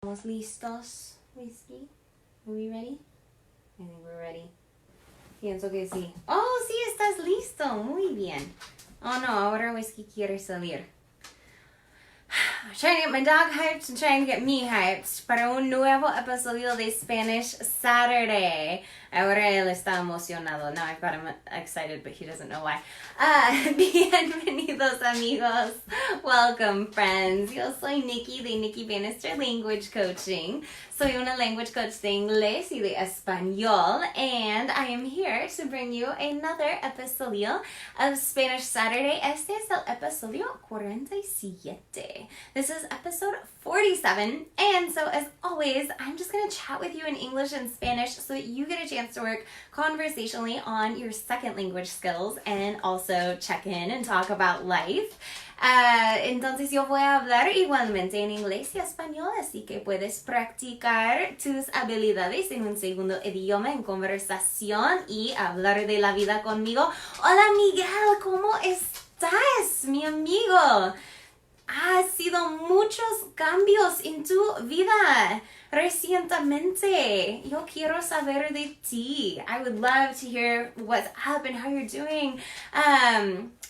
¿Estamos listos, Whiskey? Are we ready? I think we're ready. Pienso que sí. Oh, sí, estás listo. Muy bien. Oh, no, ahora Whiskey quiere salir. Trying to get my dog hyped and trying to get me hyped para un nuevo episodio de Spanish Saturday. Ahora él está emocionado. Now I've got him excited, but he doesn't know why. Bienvenidos, amigos. Welcome, friends. Yo soy Nikki de Nikki Bannister Language Coaching. Soy una language coach de inglés y de español, and I am here to bring you another episodio of Spanish Saturday. Este es el episodio 47. This is episode 47, and so as always, I'm just going to chat with you in English and Spanish so that you get a chance to work conversationally on your second language skills and also check in and talk about life. Entonces yo voy a hablar igualmente en inglés y español, así que puedes practicar tus habilidades en un segundo idioma en conversación y hablar de la vida conmigo. Hola Miguel, ¿cómo estás, mi amigo? Ha sido muchos cambios en tu vida recientemente. Yo quiero saber de ti. I would love to hear what's up and how you're doing.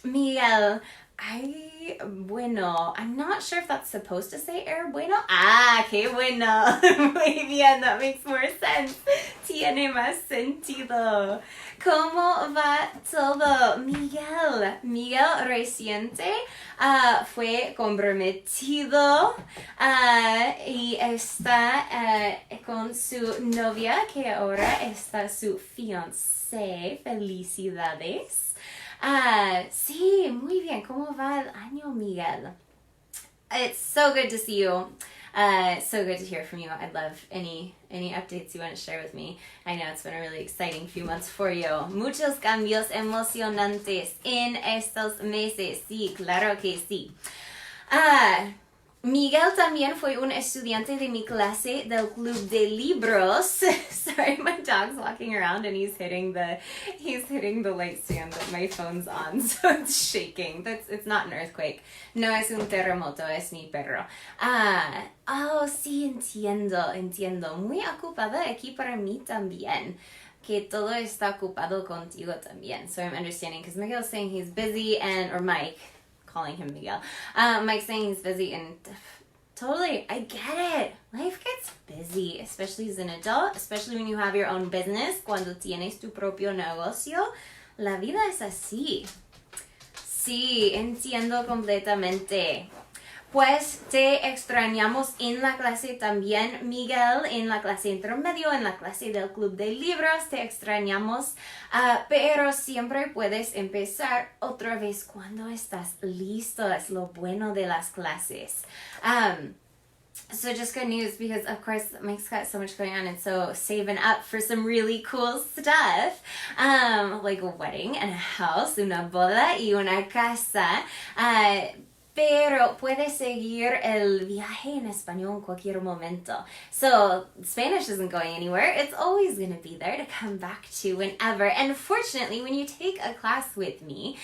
Miguel, bueno, I'm not sure if that's supposed to say bueno. Qué bueno. Muy bien, that makes more sense. Tiene más sentido. ¿Cómo va todo? Miguel reciente fue comprometido y está con su novia, que ahora está su fiancé. Felicidades. Sí, muy bien. ¿Cómo va el año, Miguel? It's so good to see you. So good to hear from you. I'd love any updates you want to share with me. I know it's been a really exciting few months for you. Muchos cambios emocionantes en estos meses. Sí, claro que sí. Miguel también fue un estudiante de mi clase del club de libros. Sorry, my dog's walking around and he's hitting the light stand that my phone's on, so it's shaking. It's not an earthquake. No es un terremoto, es mi perro. Sí, entiendo. Muy ocupada aquí para mí también. Que todo está ocupado contigo también. So I'm understanding, because Miguel's saying he's busy or Mike, calling him Miguel. Mike's saying he's busy, and totally, I get it. Life gets busy, especially as an adult, especially when you have your own business. Cuando tienes tu propio negocio, la vida es así. Sí, entiendo completamente. Pues te extrañamos en la clase también, Miguel, en la clase intermedio, en la clase del club de libros, te extrañamos, pero siempre puedes empezar otra vez cuando estás listo. Es lo bueno de las clases. So just good news, because of course Mike's got so much going on, and so saving up for some really cool stuff, like a wedding and a house, una boda y una casa. Pero puedes seguir el viaje en español en cualquier momento. So Spanish isn't going anywhere. It's always going to be there to come back to whenever. And fortunately, when you take a class with me,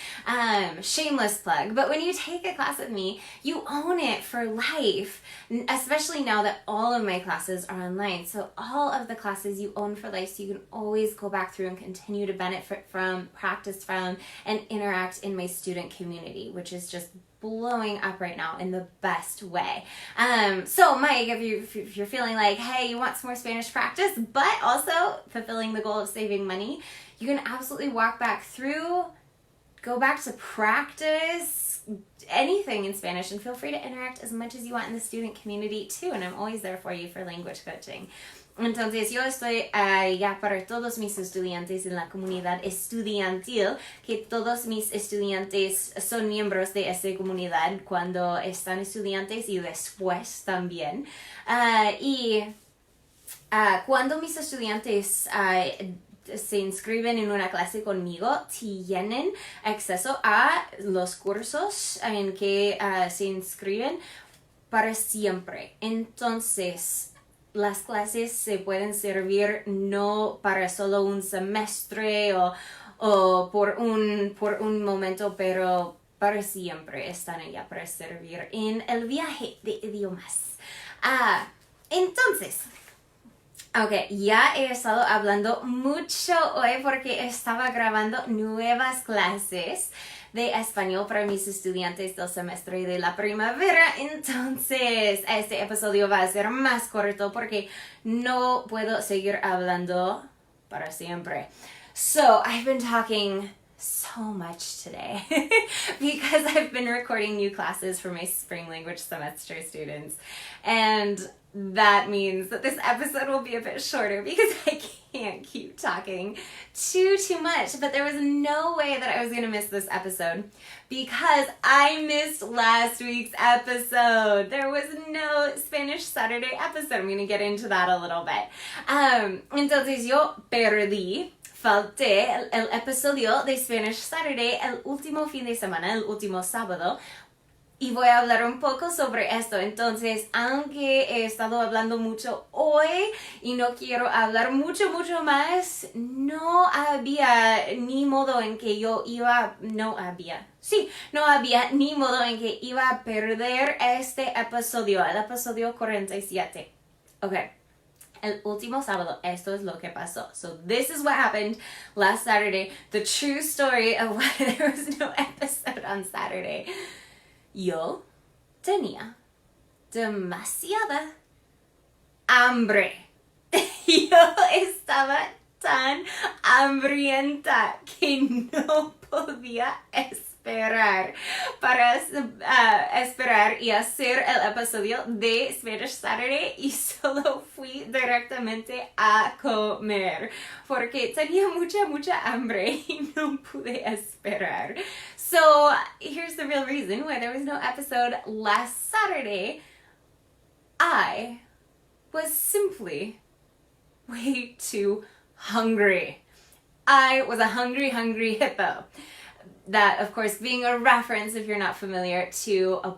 shameless plug, but when you take a class with me, you own it for life, especially now that all of my classes are online. So all of the classes you own for life, so you can always go back through and continue to benefit from, practice from, and interact in my student community, which is just blowing up right now in the best way. So Mike, if you're feeling like, hey, you want some more Spanish practice, but also fulfilling the goal of saving money, you can absolutely walk back through, go back to practice anything in Spanish, and feel free to interact as much as you want in the student community too, and I'm always there for you for language coaching. Entonces yo estoy ya para todos mis estudiantes en la comunidad estudiantil, que todos mis estudiantes son miembros de esa comunidad cuando están estudiantes y después también. Cuando mis estudiantes se inscriben en una clase conmigo, tienen acceso a los cursos en que se inscriben para siempre. Entonces, las clases se pueden servir no para solo un semestre o por un momento, pero para siempre están allá para servir en el viaje de idiomas. Entonces, ok, ya he estado hablando mucho hoy porque estaba grabando nuevas clases de español para mis estudiantes del semestre de la primavera. Entonces, este episodio va a ser más corto porque no puedo seguir hablando para siempre. So, I've been talking so much today because I've been recording new classes for my spring language semester students, and that means that this episode will be a bit shorter because I can't keep talking too much. But there was no way that I was going to miss this episode because I missed last week's episode. There was no Spanish Saturday episode. I'm going to get into that a little bit. Entonces yo falté el episodio de Spanish Saturday el último fin de semana, el último sábado. Y voy a hablar un poco sobre esto. Entonces, aunque he estado hablando mucho hoy y no quiero hablar mucho más, no había ni modo en que no había ni modo en que iba a perder este episodio, el episodio 47. Okay. El último sábado, esto es lo que pasó. So this is what happened last Saturday. The true story of why there was no episode on Saturday. Yo tenía demasiada hambre. Yo estaba tan hambrienta que no podía esperar para esperar y hacer el episodio de Spanish Saturday, y solo fui directamente a comer porque tenía mucha hambre y no pude esperar. So here's the real reason why there was no episode last Saturday. I was simply way too hungry. I was a hungry hippo. That, of course, being a reference, if you're not familiar, to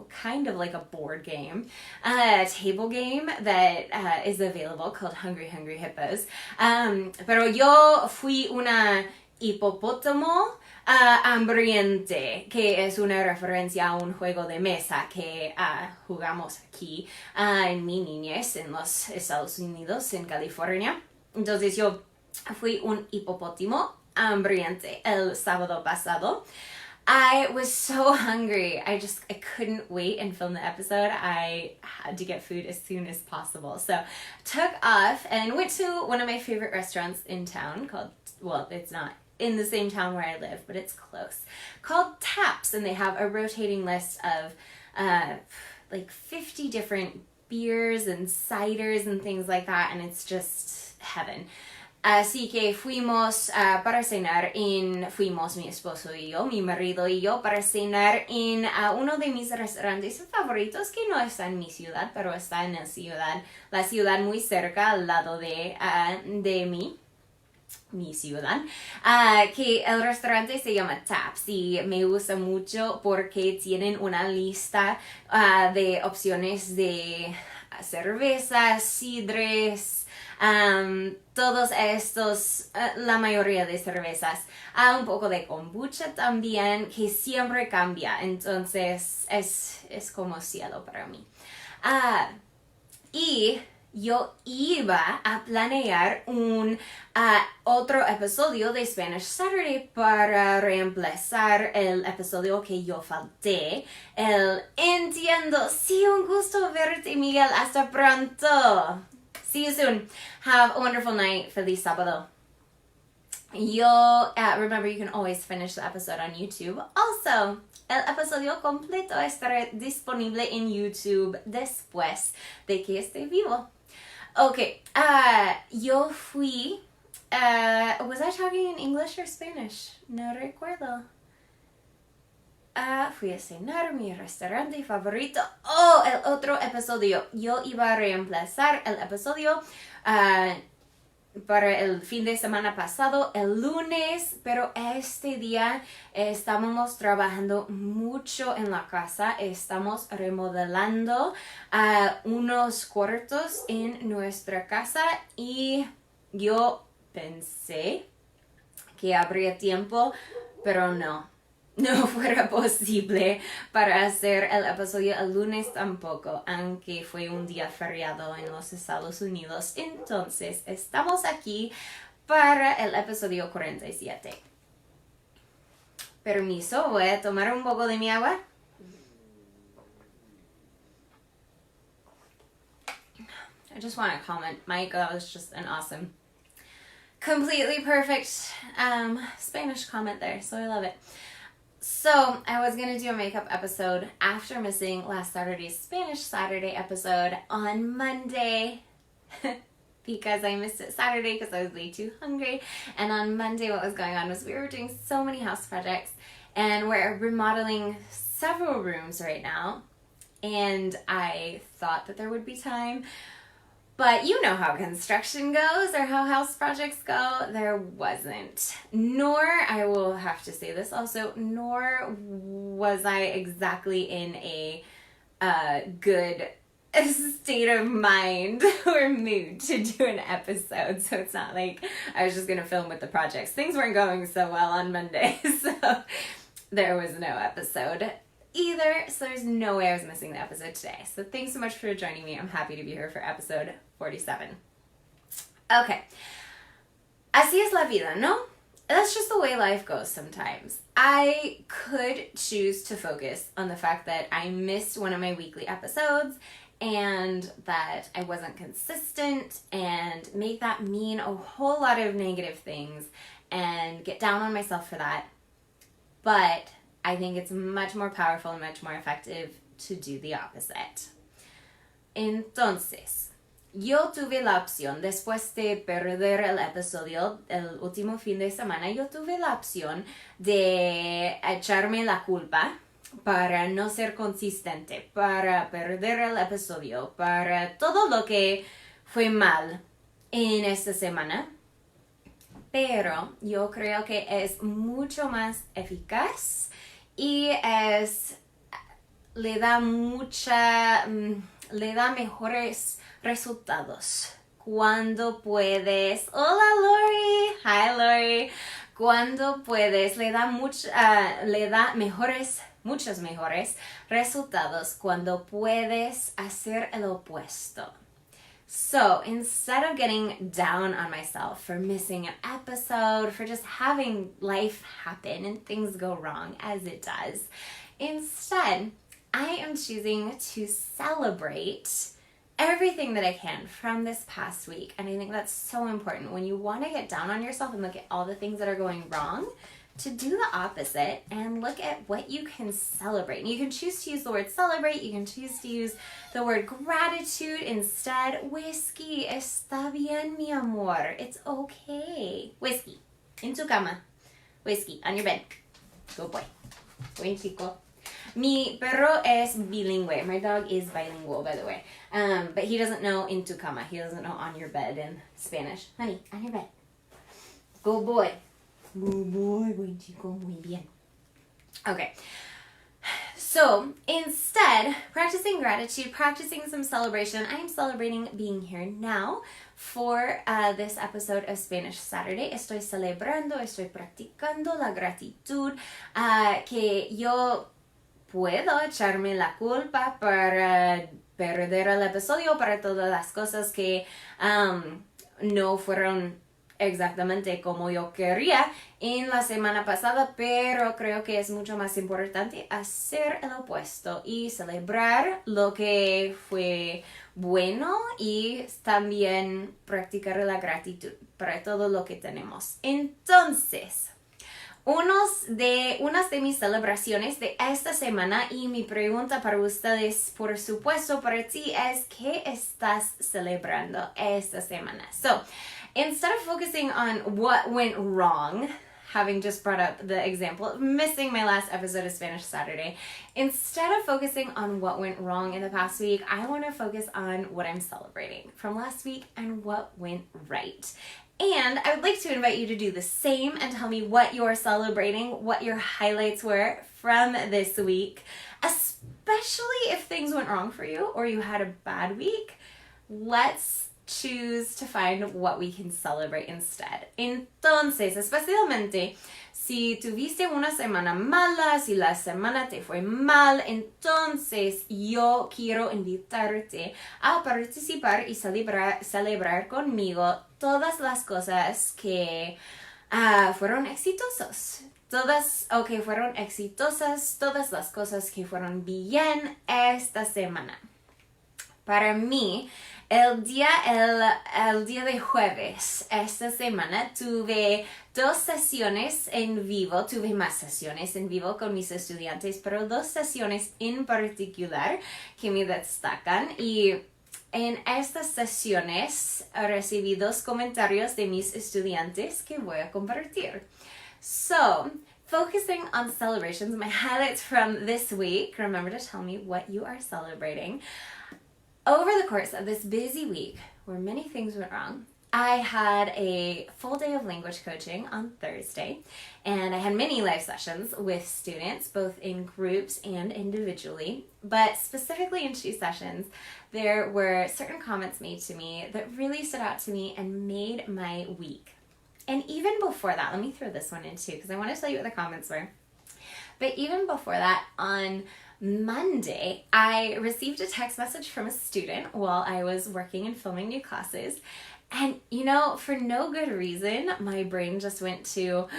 kind of like a board game, a table game that is available called Hungry Hippos. Pero yo fui una hipopótamo hambriente, que es una referencia a un juego de mesa que jugamos aquí en mi niñez en los Estados Unidos, en California. Entonces yo fui un hipopótamo hambriente el sábado pasado. I was so hungry. I couldn't wait and film the episode. I had to get food as soon as possible. So took off and went to one of my favorite restaurants in town called, well, it's not in the same town where I live, but it's close, called Taps. And they have a rotating list of like 50 different beers and ciders and things like that. And it's just heaven. Así que fuimos para cenar fuimos mi esposo y yo, mi marido y yo, para cenar en uno de mis restaurantes favoritos, que no está en mi ciudad, pero está en la ciudad muy cerca, al lado de mi ciudad, que el restaurante se llama Taps, y me gusta mucho porque tienen una lista de opciones de cervezas, sidres, todos estos, la mayoría de cervezas, un poco de kombucha también, que siempre cambia. Entonces es como cielo para mí. Y yo iba a planear un otro episodio de Spanish Saturday para reemplazar el episodio que yo falté. Entiendo. Sí, un gusto verte, Miguel. Hasta pronto. See you soon. Have a wonderful night. Feliz sábado. Remember, you can always finish the episode on YouTube. Also, el episodio completo estará disponible en YouTube después de que esté vivo. Okay, yo fui, was I talking in English or Spanish? No recuerdo. Fui a cenar mi restaurante favorito. Oh, el otro episodio. Yo iba a reemplazar el episodio para el fin de semana pasado, el lunes, pero este día estábamos trabajando mucho en la casa. Estamos remodelando unos cuartos en nuestra casa, y yo pensé que habría tiempo, pero no. no fuera posible para hacer el episodio el lunes tampoco, aunque fue un día feriado en los Estados Unidos. Entonces, estamos aquí para el episodio 47. Permiso, voy a tomar un poco de mi agua. I just want to comment, Mike, that was just an awesome, completely perfect Spanish comment there, so I love it. So, I was going to do a makeup episode after missing last Saturday's Spanish Saturday episode on Monday because I missed it Saturday because I was way too hungry. And on Monday, what was going on was we were doing so many house projects and we're remodeling several rooms right now. And I thought that there would be time. But you know how construction goes or how house projects go. There wasn't. Nor, I will have to say this also, nor was I exactly in a good state of mind or mood to do an episode. So it's not like I was just going to film with the projects. Things weren't going so well on Monday. So there was no episode either, so there's no way I was missing the episode today. So thanks so much for joining me. I'm happy to be here for episode 47. Okay. Así es la vida, ¿no? That's just the way life goes sometimes. I could choose to focus on the fact that I missed one of my weekly episodes and that I wasn't consistent and make that mean a whole lot of negative things and get down on myself for that. But I think it's much more powerful and much more effective to do the opposite. Entonces, yo tuve la opción, después de perder el episodio el último fin de semana, yo tuve la opción de echarme la culpa para no ser consistente, para perder el episodio, para todo lo que fue mal en esta semana. Pero yo creo que es mucho más eficaz y le da mejores resultados cuando puedes. Hola Lori, hi Lori. Cuando puedes, le da muchos mejores resultados cuando puedes hacer el opuesto. So instead of getting down on myself for missing an episode, for just having life happen and things go wrong as it does, instead, I am choosing to celebrate everything that I can from this past week. And I think that's so important. When you want to get down on yourself and look at all the things that are going wrong, to do the opposite and look at what you can celebrate. And you can choose to use the word celebrate. You can choose to use the word gratitude instead. Whiskey, está bien, mi amor. It's okay. Whiskey, en tu cama. Whiskey, on your bed. Good boy. Buen chico. Mi perro es bilingüe. My dog is bilingual, by the way. But he doesn't know en tu cama. He doesn't know on your bed in Spanish. Honey, on your bed. Good boy. Good boy, buen chico, muy bien. Okay. So, instead, practicing gratitude, practicing some celebration. I am celebrating being here now for this episode of Spanish Saturday. Estoy celebrando, estoy practicando la gratitud, que yo puedo echarme la culpa para perder el episodio, para todas las cosas que no fueron exactamente como yo quería en la semana pasada, pero creo que es mucho más importante hacer el opuesto y celebrar lo que fue bueno y también practicar la gratitud para todo lo que tenemos. Entonces, unas de mis celebraciones de esta semana y mi pregunta para ustedes, por supuesto, para ti es ¿qué estás celebrando esta semana? So, instead of focusing on what went wrong, having just brought up the example of missing my last episode of Spanish Saturday, instead of focusing on what went wrong in the past week, I want to focus on what I'm celebrating from last week and what went right. And I would like to invite you to do the same and tell me what you're celebrating, what your highlights were from this week, especially if things went wrong for you or you had a bad week. Let's choose to find what we can celebrate instead. Entonces, especialmente si tuviste una semana mala, si la semana te fue mal, entonces yo quiero invitarte a participar y celebrar conmigo todas las cosas que fueron exitosos. Todas las cosas que fueron bien esta semana. Para mí, el día de jueves, esta semana, tuve dos sesiones en vivo, tuve más sesiones en vivo con mis estudiantes, pero dos sesiones en particular que me destacan. Y en estas sesiones recibí dos comentarios de mis estudiantes que voy a compartir. So, focusing on celebrations, my highlights from this week, remember to tell me what you are celebrating. Over the course of this busy week, where many things went wrong, I had a full day of language coaching on Thursday, and I had many live sessions with students, both in groups and individually. But specifically in 2 sessions, there were certain comments made to me that really stood out to me and made my week. And even before that, let me throw this one in too, because I want to tell you what the comments were. But even before that, on Monday, I received a text message from a student while I was working and filming new classes. And, for no good reason, my brain just went to,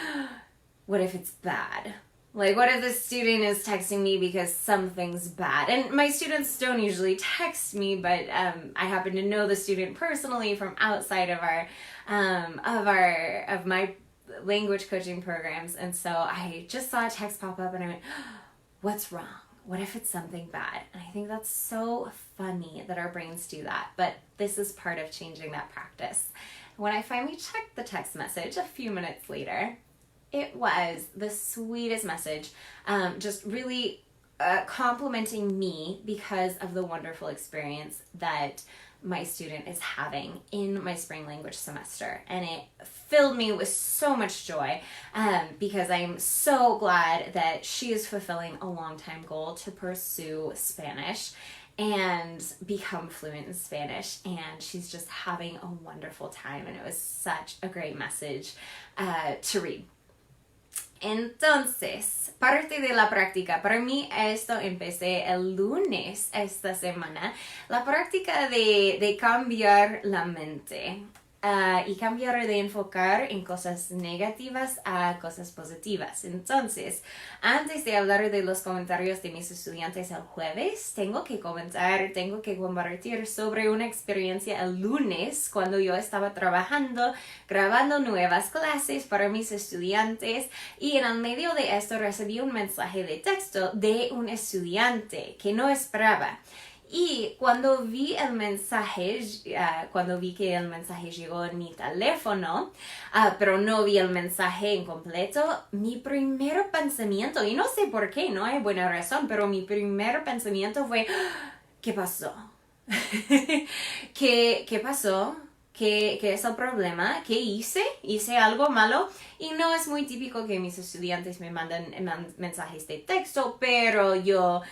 what if it's bad? Like, what if the student is texting me because something's bad? And my students don't usually text me, but I happen to know the student personally from outside of my language coaching programs. And so I just saw a text pop up and I went, what's wrong? What if it's something bad? And I think that's so funny that our brains do that, but this is part of changing that practice. When I finally checked the text message a few minutes later, it was the sweetest message, just really complimenting me because of the wonderful experience that my student is having in my spring language semester. And it filled me with so much joy because I'm so glad that she is fulfilling a long-time goal to pursue Spanish and become fluent in Spanish. And she's just having a wonderful time. And it was such a great message to read. Entonces, parte de la práctica, para mí esto empecé el lunes esta semana, la práctica de cambiar la mente y cambiar de enfocar en cosas negativas a cosas positivas. Entonces, antes de hablar de los comentarios de mis estudiantes el jueves, tengo que compartir sobre una experiencia el lunes cuando yo estaba trabajando, grabando nuevas clases para mis estudiantes, y en el medio de esto recibí un mensaje de texto de un estudiante que no esperaba. Y cuando vi que el mensaje llegó en mi teléfono, pero no vi el mensaje en completo, mi primer pensamiento, y no sé por qué, no hay buena razón, pero mi primer pensamiento fue, ¿qué pasó? ¿Qué pasó? ¿Qué es el problema? ¿Qué hice? ¿Hice algo malo? Y no es muy típico que mis estudiantes me manden mensajes de texto, pero yo,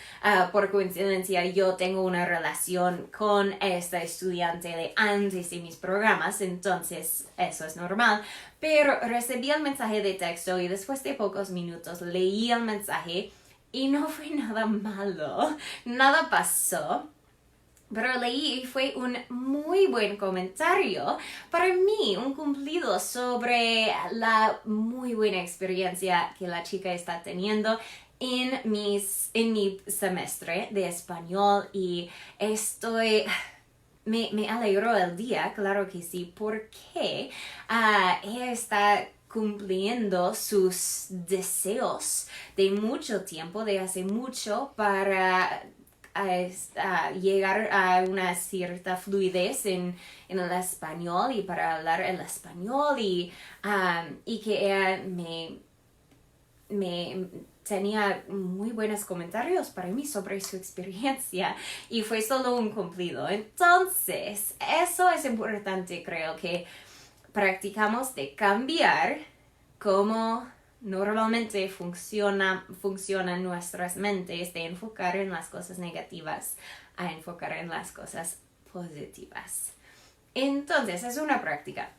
por coincidencia, yo tengo una relación con esta estudiante de antes de mis programas, entonces eso es normal. Pero recibí el mensaje de texto y después de pocos minutos leí el mensaje y no fue nada malo, nada pasó. Pero leí y fue un muy buen comentario para mí, un cumplido sobre la muy buena experiencia que la chica está teniendo en mi semestre de español, y me alegró el día, claro que sí, porque ella está cumpliendo sus deseos de mucho tiempo, de hace mucho, para llegar a una cierta fluidez en el español y para hablar el español, y que ella me tenía muy buenos comentarios para mí sobre su experiencia, y fue solo un cumplido. Entonces, eso es importante, creo, que practicamos de cambiar cómo normalmente funcionan nuestras mentes, de enfocar en las cosas negativas a enfocar en las cosas positivas. Entonces, es una práctica.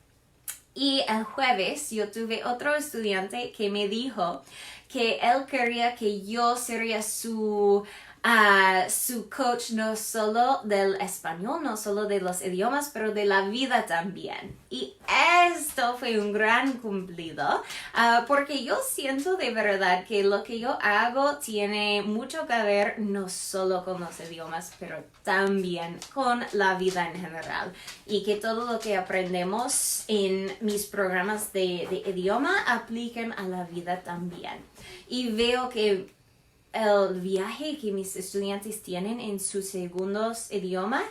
Y el jueves yo tuve otro estudiante que me dijo que él quería que yo sería su coach no solo del español, no solo de los idiomas, pero de la vida también. Y esto fue un gran cumplido, porque yo siento de verdad que lo que yo hago tiene mucho que ver no solo con los idiomas, pero también con la vida en general. Y que todo lo que aprendemos en mis programas de idioma apliquen a la vida también. Y veo que el viaje que mis estudiantes tienen en su segundo idioma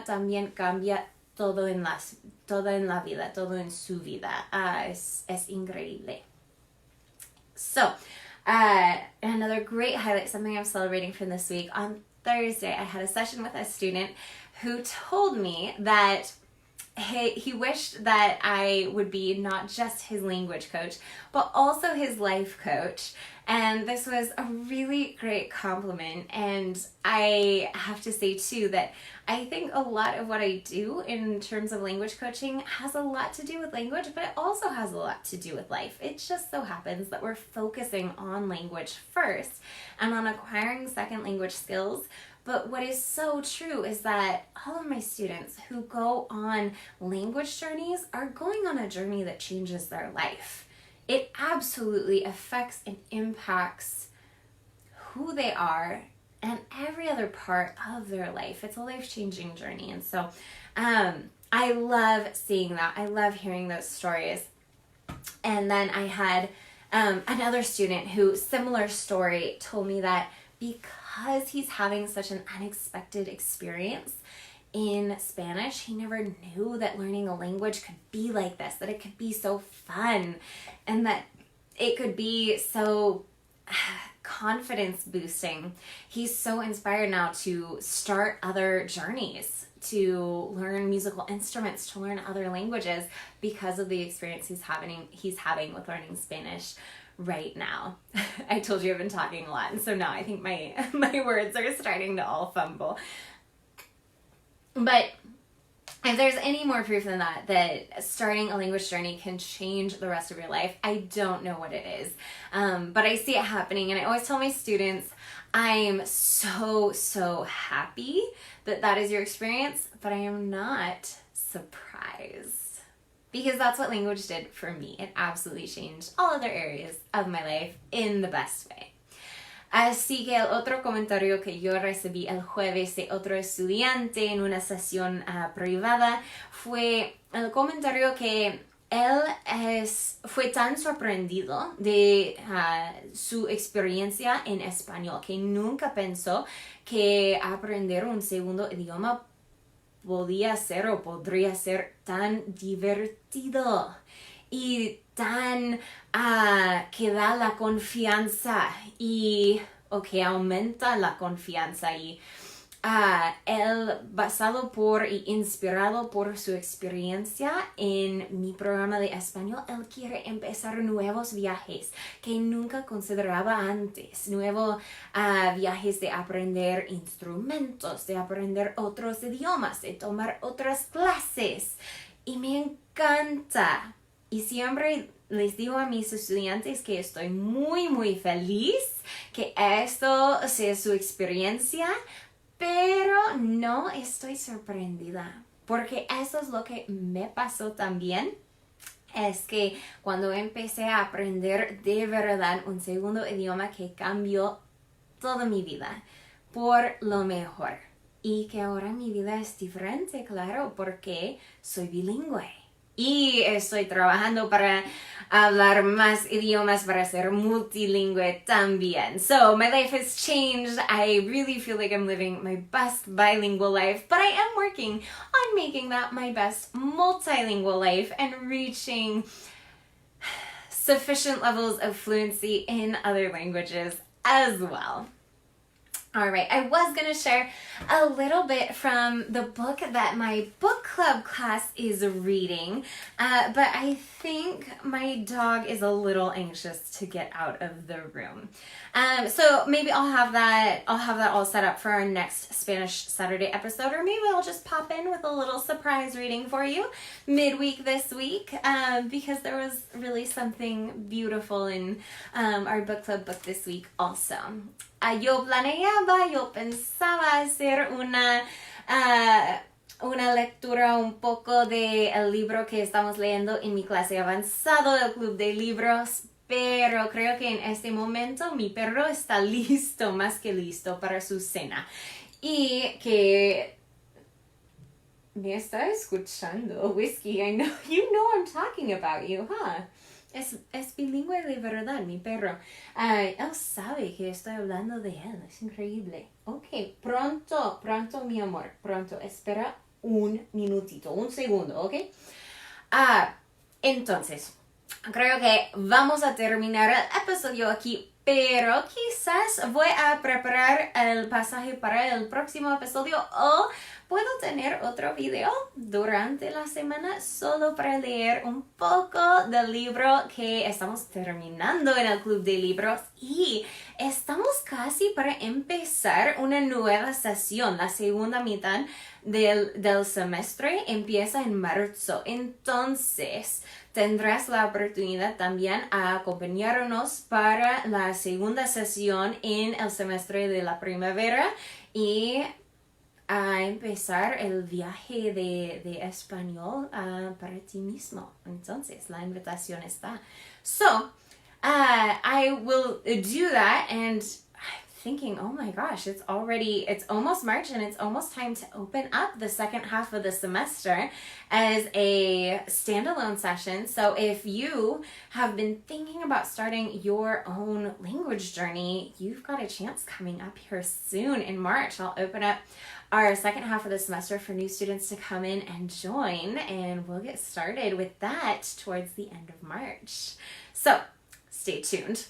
también cambia todo en la vida, todo en su vida. Es increíble. So, another great highlight, something I'm celebrating from this week. On Thursday, I had a session with a student who told me that he wished that I would be not just his language coach, but also his life coach. And this was a really great compliment. And I have to say too that I think a lot of what I do in terms of language coaching has a lot to do with language, but it also has a lot to do with life. It just so happens that we're focusing on language first and on acquiring second language skills. But what is so true is that all of my students who go on language journeys are going on a journey that changes their life. It absolutely affects and impacts who they are and every other part of their life. It's a life-changing journey. And so I love seeing that. I love hearing those stories. And then I had another student who, similar story, told me that because he's having such an unexpected experience in Spanish, he never knew that learning a language could be like this, that it could be so fun, and that it could be so confidence boosting. He's so inspired now to start other journeys, to learn musical instruments, to learn other languages because of the experience he's having with learning Spanish right now. I told you I've been talking a lot, and so now I think my words are starting to all fumble. But if there's any more proof than that starting a language journey can change the rest of your life, I don't know what it is. But I see it happening, and I always tell my students, I'm so happy that is your experience, but I am not surprised. Because that's what language did for me. It absolutely changed all other areas of my life in the best way. Así que el otro comentario que yo recibí el jueves de otro estudiante en una sesión privada fue el comentario que él fue tan sorprendido de su experiencia en español que nunca pensó que aprender un segundo idioma podía ser o podría ser tan divertido y tan que da la confianza o que aumenta la confianza. Y él, basado por y inspirado por su experiencia en mi programa de español, él quiere empezar nuevos viajes que nunca consideraba antes. Nuevos viajes de aprender instrumentos, de aprender otros idiomas, de tomar otras clases. Y me encanta. Y siempre les digo a mis estudiantes que estoy muy feliz que esto sea su experiencia, pero no estoy sorprendida, porque eso es lo que me pasó también. Es que cuando empecé a aprender de verdad un segundo idioma que cambió toda mi vida por lo mejor. Y que ahora mi vida es diferente, claro, porque soy bilingüe. Y estoy trabajando para hablar más idiomas, para ser multilingüe también. So my life has changed. I really feel like I'm living my best bilingual life, but I am working on making that my best multilingual life and reaching sufficient levels of fluency in other languages as well. All right, I was going to share a little bit from the book that my book club class is reading, but I think my dog is a little anxious to get out of the room. So maybe I'll have that all set up for our next Spanish Saturday episode, or maybe I'll just pop in with a little surprise reading for you midweek this week, because there was really something beautiful in our book club book this week also. Yo pensaba hacer una lectura un poco del libro que estamos leyendo en mi clase avanzado del Club de Libros, pero creo que en este momento mi perro está listo, más que listo, para su cena. Y que me está escuchando, Whiskey. You know I'm talking about you, huh? Es bilingüe de verdad, mi perro. Él sabe que estoy hablando de él. Es increíble. Ok, pronto, mi amor. Pronto. Espera un minutito, un segundo, ¿ok? Entonces, creo que vamos a terminar el episodio aquí, pero quizás voy a preparar el pasaje para el próximo episodio o puedo tener otro video durante la semana solo para leer un poco del libro que estamos terminando en el Club de Libros y estamos casi para empezar una nueva sesión. La segunda mitad del semestre empieza en marzo. Entonces, tendrás la oportunidad también a acompañarnos para la segunda sesión en el semestre de la primavera y a empezar el viaje de español para ti mismo. Entonces, la invitación está. So, I will do that, and I'm thinking, oh my gosh, it's almost March, and it's almost time to open up the second half of the semester as a standalone session. So if you have been thinking about starting your own language journey, you've got a chance coming up here soon in March. I'll open up our second half of the semester for new students to come in and join, and we'll get started with that towards the end of March. So stay tuned.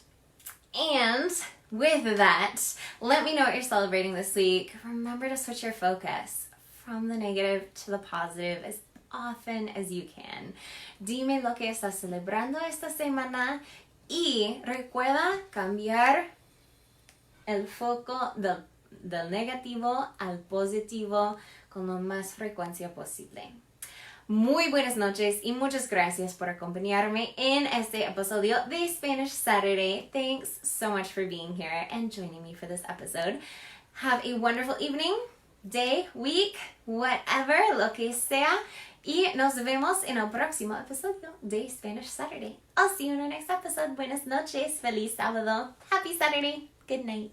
And with that, let me know what you're celebrating this week. Remember to switch your focus from the negative to the positive as often as you can. Dime lo que estás celebrando esta semana y recuerda cambiar el foco del negativo al positivo con la más frecuencia posible. Muy buenas noches y muchas gracias por acompañarme en este episodio de Spanish Saturday. Thanks so much for being here and joining me for this episode. Have a wonderful evening, day, week, whatever, lo que sea. Y nos vemos en el próximo episodio de Spanish Saturday. I'll see you in our next episode. Buenas noches. Feliz sábado. Happy Saturday. Good night.